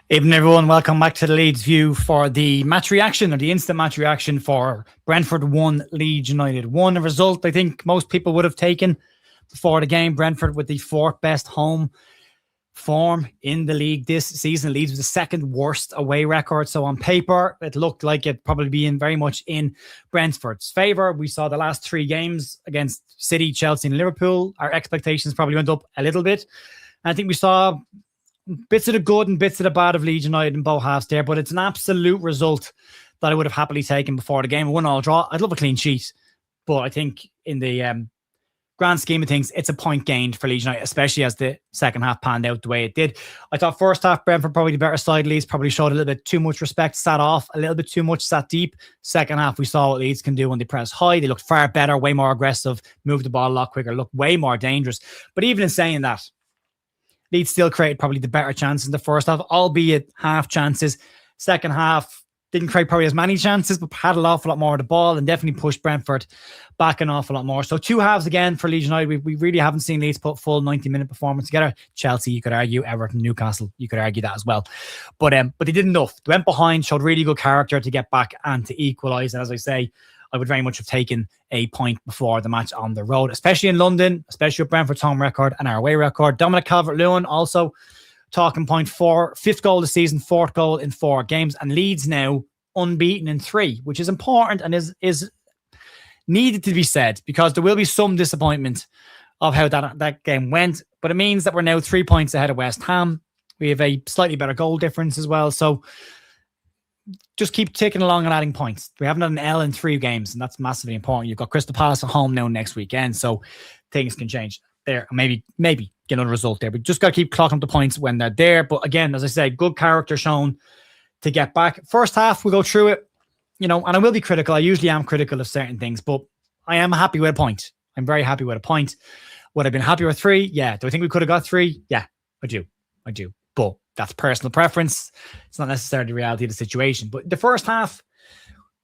Evening, everyone. Welcome back to the Leeds View for the match reaction, or the instant match reaction for Brentford 1, Leeds United 1. A result I think most people would have taken before the game. Brentford with the fourth best home form in the league this season. Leeds was the second worst away record. So on paper, it looked like it probably being very much in Brentford's favour. We saw the last three games against City, Chelsea and Liverpool. Our expectations probably went up a little bit. And I think we saw bits of the good and bits of the bad of Leeds United in both halves there, but it's an absolute result that I would have happily taken before the game. A 1-1 draw. I'd love a clean sheet, but I think in the grand scheme of things, it's a point gained for Leeds United, especially as the second half panned out the way it did. I thought first half, Brentford probably the better side. Leeds probably showed a little bit too much respect, sat off a little bit too much, sat deep. Second half, we saw what Leeds can do when they press high. They looked far better, way more aggressive, moved the ball a lot quicker, looked way more dangerous. But even in saying that, Leeds still created probably the better chances in the first half, albeit half chances. Second half, didn't create probably as many chances, but had an awful lot more of the ball and definitely pushed Brentford back an awful lot more. So two halves again for Leeds United. We really haven't seen Leeds put full 90-minute performance together. Chelsea, you could argue. Everton, Newcastle, you could argue that as well. But they did enough. They went behind, showed really good character to get back and to equalise. And as I say, I would very much have taken a point before the match on the road, especially in London, especially with Brentford's home record and our away record. Dominic Calvert-Lewin also talking point for fifth goal this season, fourth goal in 4 games, and Leeds now unbeaten in 3, which is important and is needed to be said, because there will be some disappointment of how that game went, but it means that we're now 3 points ahead of West Ham. We have a slightly better goal difference as well, so just keep ticking along and adding points. We haven't had an L in 3 games, and that's massively important. You've got Crystal Palace at home now next weekend, so things can change there. Maybe get another result there. But just got to keep clocking up the points when they're there. But again, as I say, good character shown to get back. First half, we'll go through it, and I will be critical. I usually am critical of certain things, but I am happy with a point. I'm very happy with a point. Would I have been happy with 3? Yeah. Do I think we could have got 3? Yeah, I do. But that's personal preference. It's not necessarily the reality of the situation. But the first half,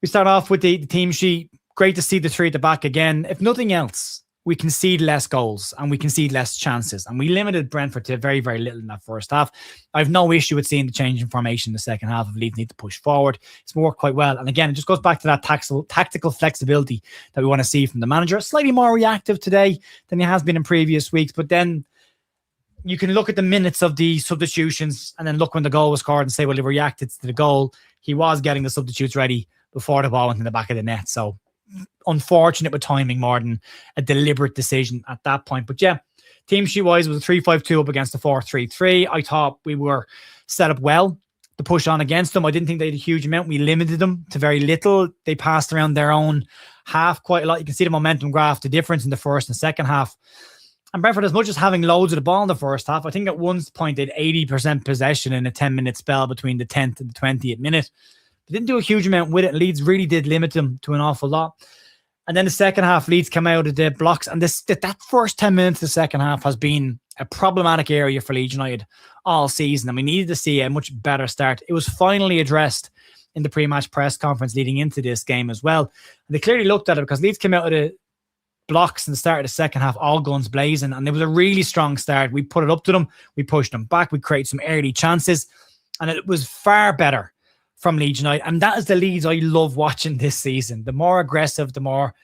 we start off with the team sheet. Great to see the 3 at the back again. If nothing else, we concede less goals and we concede less chances. And we limited Brentford to very, very little in that first half. I have no issue with seeing the change in formation in the second half if Leeds need to push forward. It's worked quite well. And again, it just goes back to that tactical flexibility that we want to see from the manager. Slightly more reactive today than he has been in previous weeks. But then you can look at the minutes of the substitutions and then look when the goal was scored and say, well, he reacted to the goal. He was getting the substitutes ready before the ball went in the back of the net. So unfortunate with timing more than a deliberate decision at that point. But yeah, team sheet wise, it was a 3-5-2 up against the 4-3-3. I thought we were set up well to push on against them. I didn't think they had a huge amount. We limited them to very little. They passed around their own half quite a lot. You can see the momentum graph, the difference in the first and second half. And Brentford, as much as having loads of the ball in the first half, I think at one point they had 80% possession in a 10-minute spell between the 10th and the 20th minute. They didn't do a huge amount with it. Leeds really did limit them to an awful lot. And then the second half, Leeds came out of the blocks. And that first 10 minutes of the second half has been a problematic area for Leeds United all season. And we needed to see a much better start. It was finally addressed in the pre-match press conference leading into this game as well. And they clearly looked at it because Leeds came out of the blocks in the start of the second half, all guns blazing, and it was a really strong start. We put it up to them, we pushed them back, we created some early chances, and it was far better from Leeds United. And that is the Leeds I love watching this season. The more aggressive, the more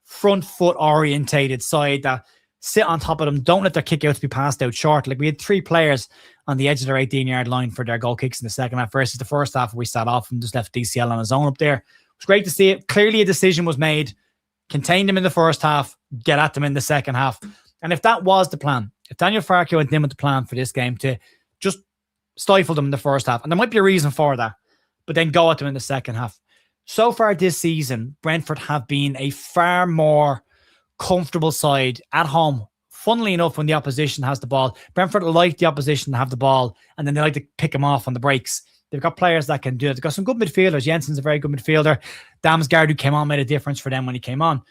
front foot orientated side that sit on top of them, don't let their kick outs be passed out short. Like we had 3 players on the edge of their 18-yard line for their goal kicks in the second half versus the first half where we sat off and just left DCL on his own up there. It was great to see it. Clearly a decision was made. Contain them in the first half, get at them in the second half. And if that was the plan, if Daniel Farke went in with the plan for this game to just stifle them in the first half, and there might be a reason for that, but then go at them in the second half. So far this season, Brentford have been a far more comfortable side at home. Funnily enough, when the opposition has the ball, Brentford like the opposition to have the ball, and then they like to pick them off on the breaks. They've got players that can do it. They've got some good midfielders. Jensen's a very good midfielder. Damsgaard, who came on, made a difference for them when he came on.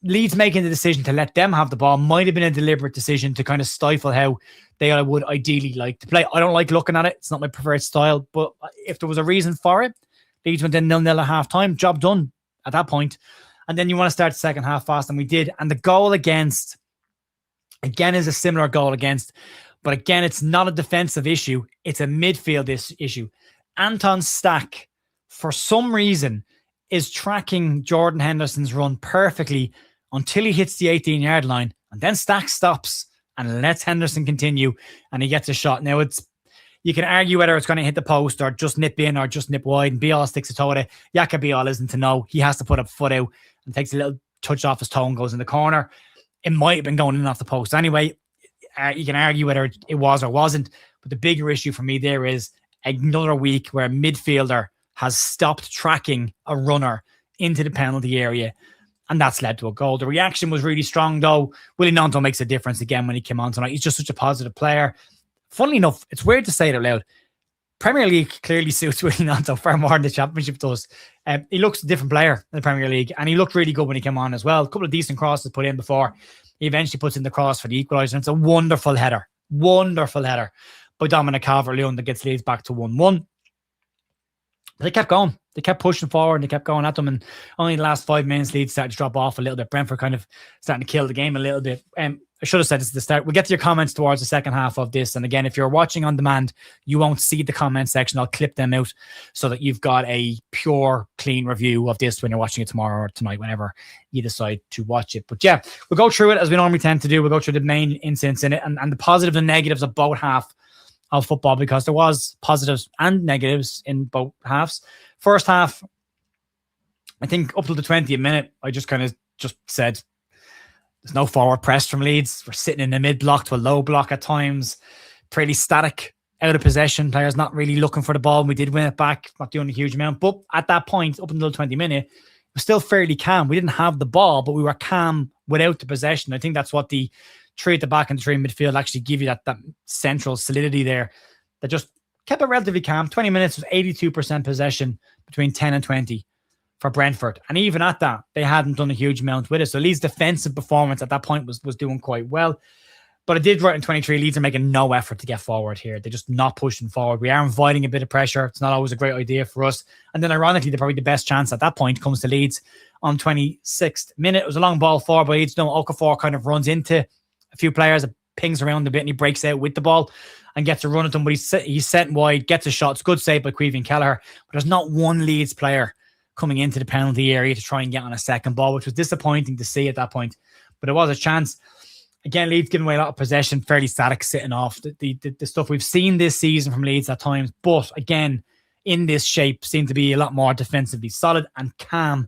Leeds making the decision to let them have the ball might have been a deliberate decision to kind of stifle how they would ideally like to play. I don't like looking at it. It's not my preferred style. But if there was a reason for it, Leeds went in 0-0 at half time. Job done at that point. And then you want to start the second half fast, and we did. And the goal against, again, is a similar goal against. But again, it's not a defensive issue. It's a midfield issue. Anton Stack, for some reason, is tracking Jordan Henderson's run perfectly until he hits the 18-yard line. And then Stack stops and lets Henderson continue, and he gets a shot. Now, you can argue whether it's going to hit the post or just nip in or just nip wide, and Bial sticks a toe at it. Yaka Bial isn't to know. He has to put a foot out and takes a little touch off his toe and goes in the corner. It might have been going in off the post. Anyway, you can argue whether it was or wasn't, but the bigger issue for me there is another week where a midfielder has stopped tracking a runner into the penalty area, and that's led to a goal. The reaction was really strong, though. Willie Gnonto makes a difference again when he came on tonight. He's just such a positive player. Funnily enough, it's weird to say it out loud. Premier League clearly suits Willie Gnonto far more than the Championship does. He looks a different player in the Premier League, and he looked really good when he came on as well. A couple of decent crosses put in before he eventually puts in the cross for the equaliser. And it's a wonderful header by Dominic Calvert-Lewin that gets Leeds back to 1-1. But they kept going. They kept pushing forward and they kept going at them. And only the last 5 minutes, Leeds started to drop off a little bit. Brentford kind of starting to kill the game a little bit. I should have said this at the start. We'll get to your comments towards the second half of this. And again, if you're watching on demand, you won't see the comment section. I'll clip them out so that you've got a pure, clean review of this when you're watching it tomorrow or tonight, whenever you decide to watch it. But yeah, we'll go through it as we normally tend to do. We'll go through the main incidents in it and the positives and negatives of both half of football, because there was positives and negatives in both halves. First half, I think up to the 20th minute, I just said, there's no forward press from Leeds. We're sitting in the mid block to a low block at times. Pretty static, out of possession. Players not really looking for the ball. We did win it back, not doing a huge amount. But at that point, up until the 20th minute, it was still fairly calm. We didn't have the ball, but we were calm without the possession. I think that's what the three at the back and the three in midfield actually give you, that central solidity there that just kept it relatively calm. 20 minutes was 82% possession between 10 and 20 for Brentford. And even at that, they hadn't done a huge amount with it. So Leeds' defensive performance at that point was doing quite well. But it did right in 23. Leeds are making no effort to get forward here. They're just not pushing forward. We are inviting a bit of pressure. It's not always a great idea for us. And then ironically, probably the best chance at that point comes to Leeds on 26th minute. It was a long ball forward by Leeds. Okafor kind of runs into a few players, it pings around a bit, and he breaks out with the ball and gets a run at them. But he's set wide, gets a shot. It's a good save by Queven Kelleher. But there's not one Leeds player coming into the penalty area to try and get on a second ball, which was disappointing to see at that point. But it was a chance. Again, Leeds giving away a lot of possession, fairly static, sitting off. The stuff we've seen this season from Leeds at times, but again, in this shape, seem to be a lot more defensively solid and calm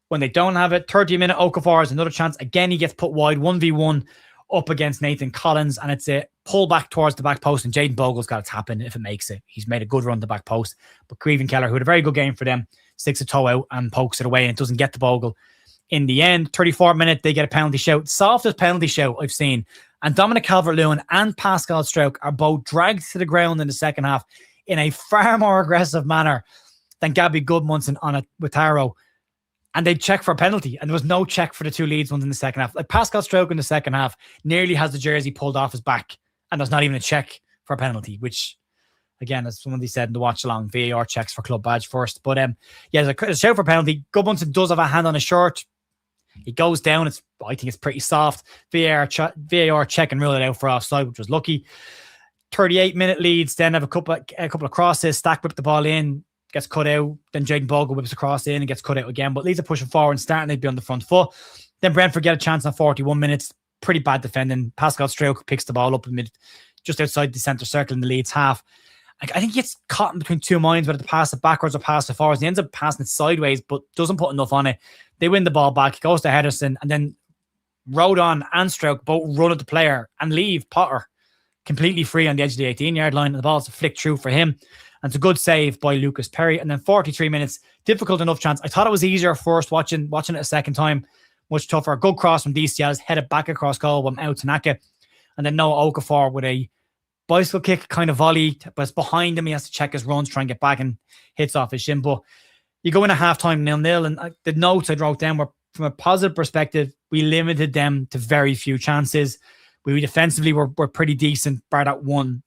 when they don't have it. 30-minute Okafor is another chance. Again, he gets put wide, 1v1 up against Nathan Collins, and it's a pull back towards the back post, and Jayden Bogle's got to tap in if it makes it. He's made a good run to the back post, but Queven Kelleher, who had a very good game for them, sticks a toe out and pokes it away, and it doesn't get the Bogle. In the end, 34th minute, they get a penalty shout. Softest penalty shout I've seen. And Dominic Calvert-Lewin and Pascal Struijk are both dragged to the ground in the second half in a far more aggressive manner than Gabby Goodmunson on it with Taro. And they check for a penalty, and there was no check for the two Leeds ones in the second half. Like Pascal Struijk in the second half nearly has the jersey pulled off his back, and there's not even a check for a penalty, which, again, as somebody said in the watch along, VAR checks for club badge first. But yeah, there's a shout for a penalty. Goodmunson does have a hand on his shirt. He goes down. I think it's pretty soft. VAR check and rule it out for offside, which was lucky. 38-minute Leeds then have a couple of crosses. Stack whipped the ball in, gets cut out. Then Jayden Bogle whips across in and gets cut out again. But Leeds are pushing forward and starting to be on the front foot. Then Brentford get a chance on 41 minutes. Pretty bad defending. Pascal Struijk picks the ball up just outside the centre circle in the Leeds half. I think he gets caught in between two minds whether to pass it backwards or pass it forwards. He ends up passing it sideways, but doesn't put enough on it. They win the ball back. It goes to Henderson, and then Rodon and Struijk both run at the player and leave Potter completely free on the edge of the 18-yard line. And the ball's flicked through for him. And it's a good save by Lucas Perry. And then 43 minutes, difficult enough chance. I thought it was easier first watching it a second time. Much tougher. Good cross from DCL's, headed back across goal, went out to Naka. And then Noah Okafor with a bicycle kick kind of volley, but it's behind him. He has to check his runs, try and get back, and hits off his shin. But you go in at halftime 0-0, and the notes I wrote down were, from a positive perspective, we limited them to very few chances. We defensively were pretty decent, bar that one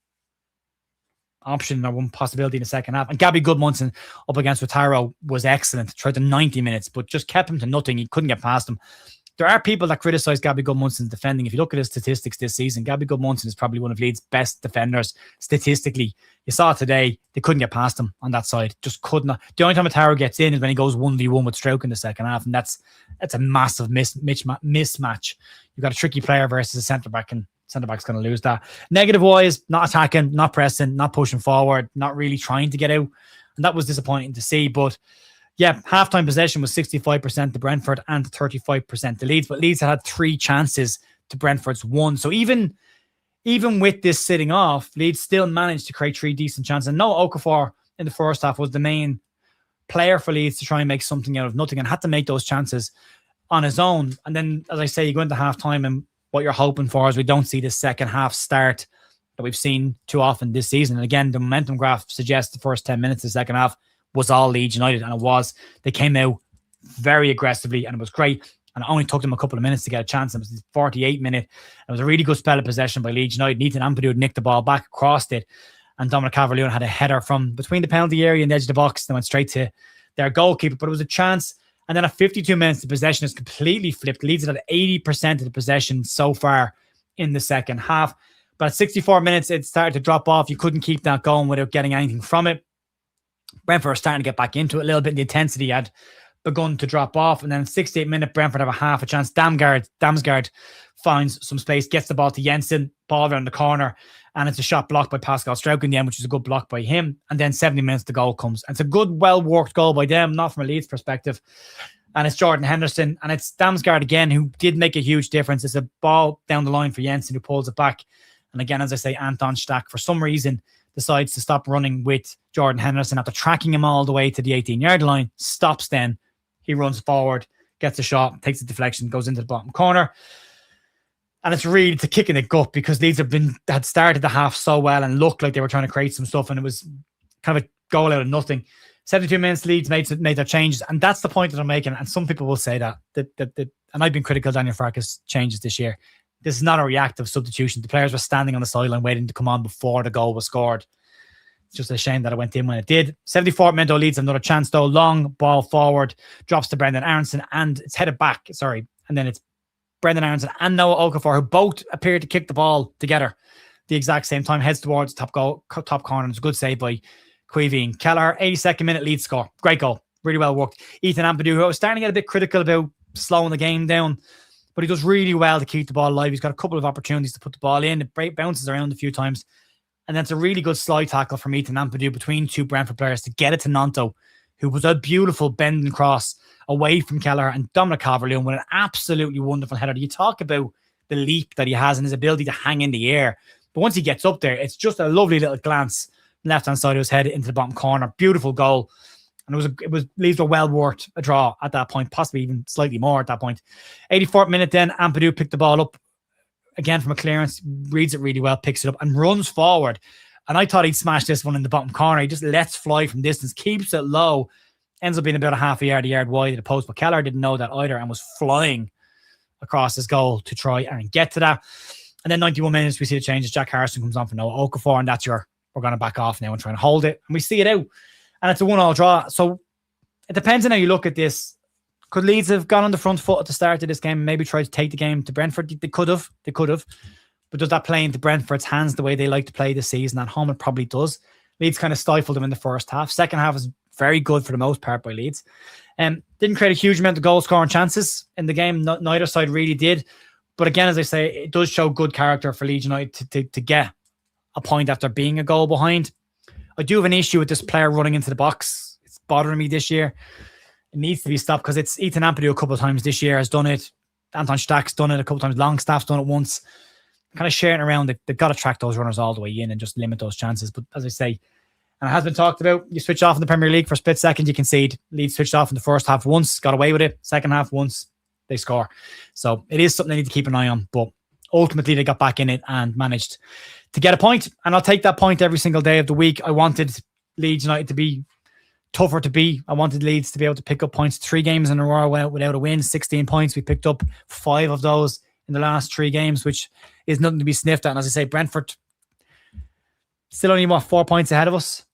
option or one possibility in the second half. And Gabby Goodmunson up against Wataru was excellent throughout the 90 minutes, but just kept him to nothing. He couldn't get past him. there are people that criticise Gabby Goodmunson's defending. If you look at his statistics this season, Gabby Goodmunson is probably one of Leeds' best defenders statistically. You saw today, they couldn't get past him on that side. Just could not. The only time Ataro gets in is when he goes 1v1 with Stroke in the second half, and that's a massive mismatch. You've got a tricky player versus a centre-back, and centre-back's going to lose that. Negative-wise, not attacking, not pressing, not pushing forward, not really trying to get out. And that was disappointing to see. But yeah, halftime possession was 65% to Brentford and 35% to Leeds. But Leeds had 3 chances to Brentford's 1. So even with this sitting off, Leeds still managed to create 3 decent chances. And no, Okafor in the first half was the main player for Leeds to try and make something out of nothing and had to make those chances on his own. And then, as I say, you go into halftime and what you're hoping for is we don't see this second half start that we've seen too often this season. And again, the momentum graph suggests the first 10 minutes of the second half was all Leeds United, and it was. They came out very aggressively, and it was great. And it only took them a couple of minutes to get a chance. It was the 48th minute. It was a really good spell of possession by Leeds United. Ethan Ampadu nicked the ball back across it, and Dominic Calvert-Lewin had a header from between the penalty area and the edge of the box that went straight to their goalkeeper. But it was a chance. And then at 52 minutes, the possession is completely flipped. Leeds had 80% of the possession so far in the second half. But at 64 minutes, it started to drop off. You couldn't keep that going without getting anything from it. Brentford are starting to get back into it a little bit. The intensity had begun to drop off. And then at 68 minutes, Brentford have a half a chance. Damsgaard finds some space, gets the ball to Jensen, ball around the corner, and it's a shot blocked by Pascal Struijk in the end, which is a good block by him. And then 70 minutes, the goal comes. And it's a good, well-worked goal by them, not from a Leeds perspective. And it's Jordan Henderson, and it's Damsgaard again, who did make a huge difference. It's a ball down the line for Jensen, who pulls it back. And again, as I say, Anton Stack, for some reason, decides to stop running with Jordan Henderson after tracking him all the way to the 18-yard line, stops then. He runs forward, gets a shot, takes a deflection, goes into the bottom corner. And it's really a kick in the gut because Leeds had started the half so well and looked like they were trying to create some stuff, and it was kind of a goal out of nothing. 72 minutes, Leeds made their changes, and that's the point that I'm making. And some people will say that and I've been critical of Daniel Farke's changes this year. This is not a reactive substitution. The players were standing on the sideline waiting to come on before the goal was scored. It's just a shame that it went in when it did. 74 minutes, Leeds another chance though. Long ball forward, drops to Brendan Aronson, and it's headed back. Sorry. And then it's Brendan Aronson and Noah Okafor, who both appeared to kick the ball together the exact same time, heads towards top corner. It's a good save by Queeveen. Kelleher, 82nd minute, Leeds score. Great goal. Really well worked. Ethan Ampadu, who I was starting to get a bit critical about slowing the game down, but he does really well to keep the ball alive. He's got a couple of opportunities to put the ball in. It bounces around a few times. And then it's a really good slide tackle from Ethan Ampadu between 2 Brentford players to get it to Nanto, who was a beautiful bend and cross away from Kelleher, and Dominic Calvert-Lewin with an absolutely wonderful header. You talk about the leap that he has and his ability to hang in the air. But once he gets up there, it's just a lovely little glance left-hand side of his head into the bottom corner. Beautiful goal. And it was Leeds were well worth a draw at that point, possibly even slightly more at that point. 84th minute then, Ampadu picked the ball up again from a clearance, reads it really well, picks it up and runs forward. And I thought he'd smash this one in the bottom corner. He just lets fly from distance, keeps it low, ends up being about a yard wide of the post. But Kelleher didn't know that either and was flying across his goal to try and get to that. And then 91 minutes, we see the changes. Jack Harrison comes on for Noah Okafor, and that's we're going to back off now and try and hold it. And we see it out. And it's a 1-1 draw. So it depends on how you look at this. Could Leeds have gone on the front foot at the start of this game and maybe tried to take the game to Brentford? They could have. But does that play into Brentford's hands the way they like to play this season? At home, it probably does. Leeds kind of stifled them in the first half. Second half was very good for the most part by Leeds. Didn't create a huge amount of goal scoring chances in the game. Neither side really did. But again, as I say, it does show good character for Leeds United to get a point after being a goal behind. I do have an issue with this player running into the box. It's bothering me this year. It needs to be stopped because it's Ethan Ampadu a couple of times this year has done it. Anton Stack's done it a couple of times. Longstaff's done it once. Kind of sharing around. They've got to track those runners all the way in and just limit those chances. But as I say, and it has been talked about, you switch off in the Premier League for a split second, you concede. Leeds switched off in the first half once, got away with it. Second half once, they score. So it is something they need to keep an eye on. But ultimately, they got back in it and managed to get a point. And I'll take that point every single day of the week. I wanted Leeds United to be tougher to beat. I wanted Leeds to be able to pick up points 3 games in a row without a win, 16 points. We picked up 5 of those in the last 3 games, which is nothing to be sniffed at. And as I say, Brentford still only 4 points ahead of us.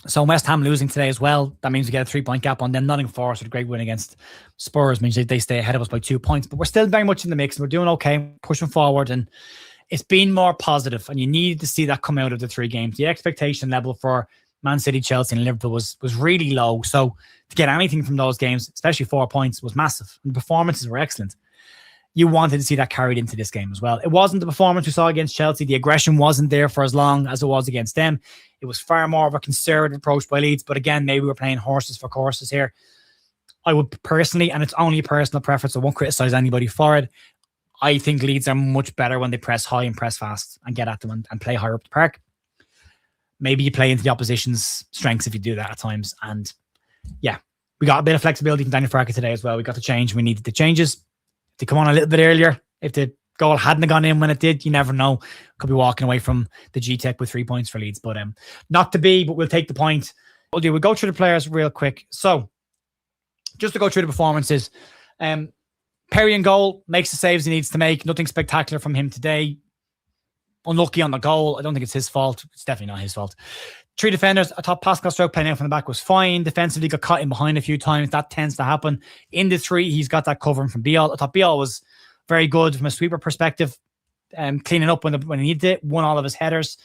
So West Ham losing today as well. That means we get a 3-point gap on them. Nottingham Forest with a great win against Spurs means they stay ahead of us by 2 points. But we're still very much in the mix. We're doing okay, pushing forward, and it's been more positive. And you needed to see that come out of the 3 games. The expectation level for Man City, Chelsea, and Liverpool was really low. So to get anything from those games, especially 4 points, was massive. And the performances were excellent. You wanted to see that carried into this game as well. It wasn't the performance we saw against Chelsea. The aggression wasn't there for as long as it was against them. It was far more of a conservative approach by Leeds. But again, maybe we're playing horses for courses here. I would personally, and it's only a personal preference, I won't criticize anybody for it. I think Leeds are much better when they press high and press fast and get at them and play higher up the park. Maybe you play into the opposition's strengths if you do that at times. And yeah, we got a bit of flexibility from Daniel Farke today as well. We got to change. We needed the changes to come on a little bit earlier. If the goal hadn't gone in when it did, you never know. Could be walking away from the G-Tech with 3 points for Leeds. But not to be, but we'll take the point. We'll go through the players real quick. So just to go through the performances. Perry in goal, makes the saves he needs to make. Nothing spectacular from him today. Unlucky on the goal. I don't think it's his fault. It's definitely not his fault. 3 defenders. I thought Pascal Stroke playing out from the back was fine. Defensively got caught in behind a few times. That tends to happen. In the 3, he's got that covering from Bial. I thought Bial was very good from a sweeper perspective. Cleaning up when he needed it. Won all of his headers.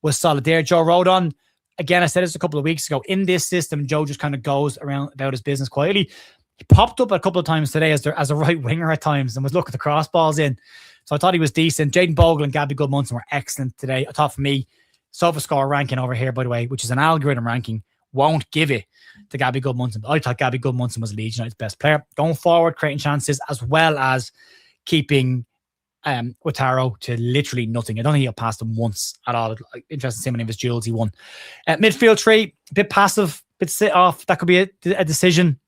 Was solid there. Joe Rodon. Again, I said this a couple of weeks ago. In this system, Joe just kind of goes around about his business quietly. He popped up a couple of times today as a right winger at times and was looking at the crossballs in. So I thought he was decent. Jaden Bogle and Gabby Goodmunson were excellent today. I thought for me, SofaScore ranking over here, by the way, which is an algorithm ranking, won't give it to Gabby Goodmunson. But I thought Gabby Goodmunson was Leeds United's best player. Going forward, creating chances, as well as keeping Ouattara to literally nothing. I don't think he'll pass him once at all. Interesting to see how many of his duels he won. Midfield 3, a bit passive, a bit sit off. That could be a decision.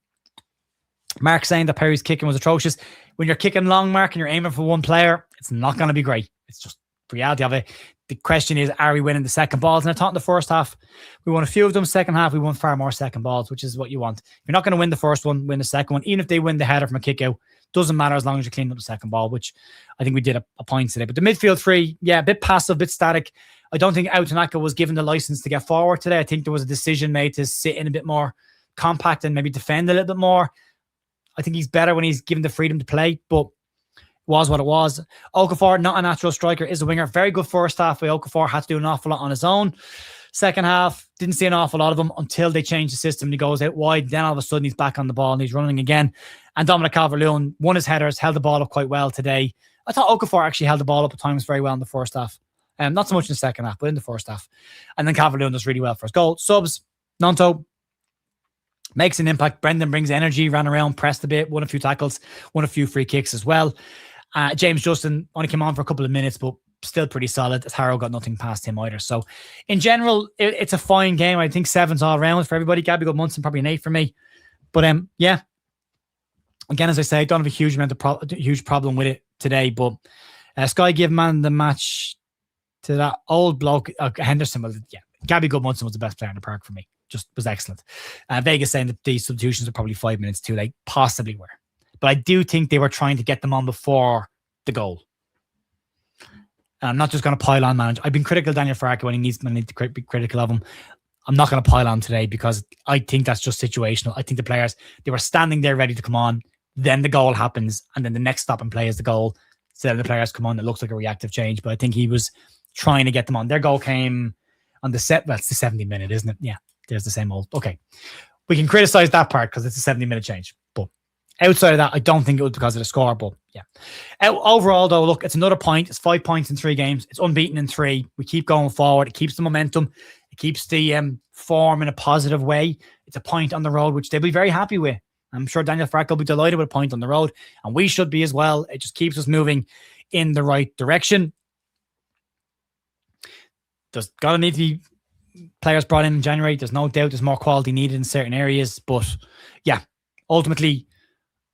Mark saying that Perry's kicking was atrocious. When you're kicking long, Mark, and you're aiming for one player, it's not going to be great. It's just the reality of it. The question is, are we winning the second balls? And I thought in the first half, we won a few of them. Second half, we won far more second balls, which is what you want. If you're not going to win the first one, win the second one. Even if they win the header from a kick out, doesn't matter as long as you clean up the second ball, which I think we did a point today. But the midfield 3, yeah, a bit passive, a bit static. I don't think Outanaka was given the license to get forward today. I think there was a decision made to sit in a bit more compact and maybe defend a little bit more. I think he's better when he's given the freedom to play, but it was what it was. Okafor, not a natural striker, is a winger. Very good first half by Okafor. Had to do an awful lot on his own. Second half, didn't see an awful lot of him until they changed the system. He goes out wide. Then all of a sudden, he's back on the ball and he's running again. And Dominic Calvert-Lewin won his headers, held the ball up quite well today. I thought Okafor actually held the ball up at times very well in the first half. Not so much in the second half, but in the first half. And then Calvert-Lewin does really well for his goal. Subs, Nonto makes an impact. Brendan brings energy, ran around, pressed a bit, won a few tackles, won a few free kicks as well. James Justin only came on for a couple of minutes, but still pretty solid. Harrow got nothing past him either. So in general, it's a fine game. I think 7's all around for everybody. Gabby Goodmunson, probably an 8 for me. But yeah, again, as I say, I don't have a huge amount of huge problem with it today. But Sky gave man the match to that old bloke, Henderson. Yeah, Gabby Goodmunson was the best player in the park for me. Just was excellent. Vegas saying that these substitutions are probably 5 minutes too late. Possibly were. But I do think they were trying to get them on before the goal. And I'm not just going to pile on manager. I've been critical of Daniel Farke when I need to be critical of him. I'm not going to pile on today because I think that's just situational. I think the players, they were standing there ready to come on. Then the goal happens. And then the next stop and play is the goal. So then the players come on. It looks like a reactive change. But I think he was trying to get them on. Their goal came on the set. Well, it's the 70 minute, isn't it? Yeah. There's the same old. Okay. We can criticize that part because it's a 70-minute change. But outside of that, I don't think it was because of the score. But yeah. Overall, though, look, it's another point. It's 5 points in 3 games. It's unbeaten in 3. We keep going forward. It keeps the momentum. It keeps the form in a positive way. It's a point on the road, which they'll be very happy with. I'm sure Daniel Farke will be delighted with a point on the road. And we should be as well. It just keeps us moving in the right direction. There's got to need to be players brought in January. There's no doubt there's more quality needed in certain areas. But yeah, ultimately,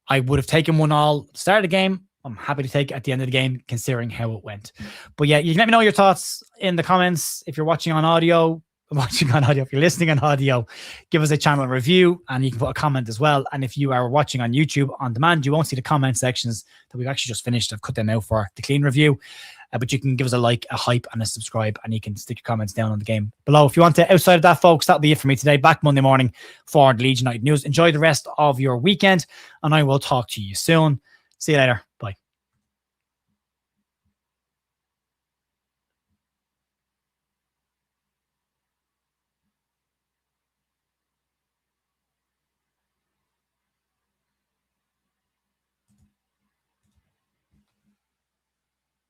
I would have taken 1-1 at the start of the game. I'm happy to take it at the end of the game, considering how it went. But yeah, you can let me know your thoughts in the comments. If you're watching on audio, if you're listening on audio, give us a channel review and you can put a comment as well. And if you are watching on YouTube on demand, you won't see the comment sections that we've actually just finished. I've cut them out for the clean review. But you can give us a like, a hype, and a subscribe, and you can stick your comments down on the game below if you want to. Outside of that, folks, that'll be it for me today. Back Monday morning for the Leeds United news. Enjoy the rest of your weekend, and I will talk to you soon. See you later. Bye.